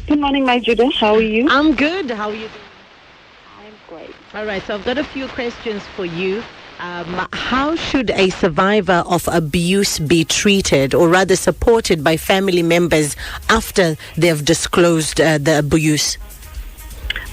Good morning, my Judah. How are you? I'm good. How are you doing? I'm great. All right, so I've got a few questions for you. How should a survivor of abuse be treated, or rather supported by family members after they've disclosed the abuse?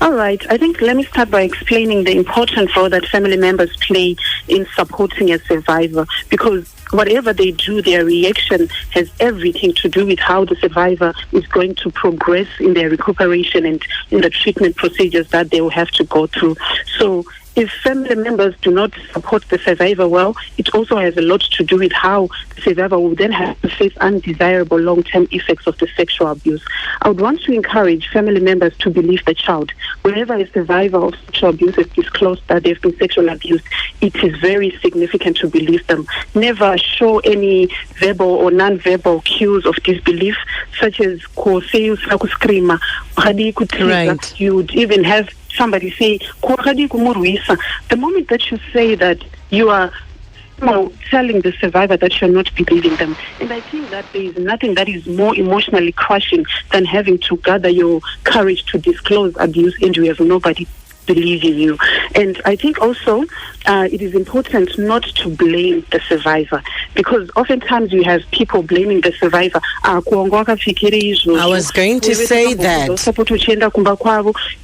All right. I think let me start by explaining the important role that family members play in supporting a survivor, because whatever they do, their reaction has everything to do with how the survivor is going to progress in their recuperation and in the treatment procedures that they will have to go through. So if family members do not support the survivor well, it also has a lot to do with how the survivor will then have to face undesirable long-term effects of the sexual abuse. I would want to encourage family members to believe the child. Whenever a survivor of sexual abuse is disclosed that they've been sexually abused, it is very significant to believe them. Never show any verbal or non-verbal cues of disbelief, such as right. You would even have somebody say, the moment that you say that, you are telling the survivor that you're not believing them. And I think that there is nothing that is more emotionally crushing than having to gather your courage to disclose abuse and you have nobody believing you. And I think also it is important not to blame the survivor, because oftentimes you have people blaming the survivor. I was going to say that.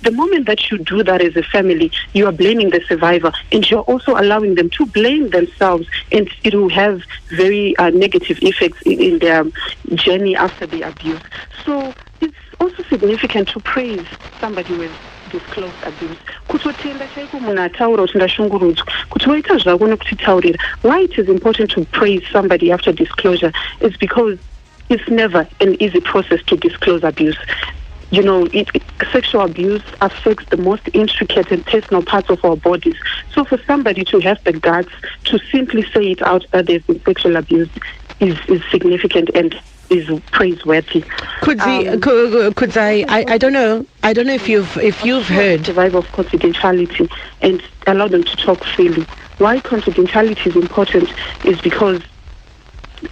The moment that you do that as a family, you are blaming the survivor, and you're also allowing them to blame themselves, and it will have very negative effects in their journey after the abuse. So it's also significant to praise somebody with disclosed abuse. Why it is important to praise somebody after disclosure is because it's never an easy process to disclose abuse. Sexual abuse affects the most intricate and personal parts of our bodies. So for somebody to have the guts to simply say it out that they've been sexually abused is significant and is praiseworthy. Kudzai, I don't know if you've heard. Survival of confidentiality and allow them to talk freely. Why confidentiality is important is because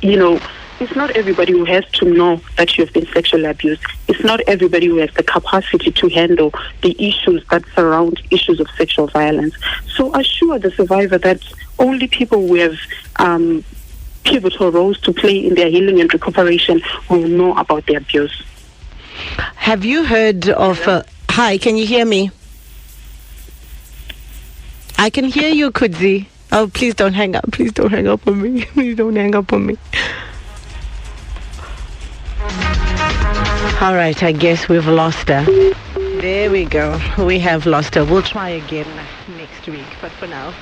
it's not everybody who has to know that you have been sexually abused. It's not everybody who has the capacity to handle the issues that surround issues of sexual violence. So assure the survivor that only people who have pivotal roles to play in their healing and recuperation will know about the abuse. Have you heard of... hi, can you hear me? I can hear you, Kudzai. Oh, please don't hang up. Please don't hang up on me. Please don't hang up on me. All right, I guess we've lost her. There we go. We have lost her. We'll try again next week. But for now...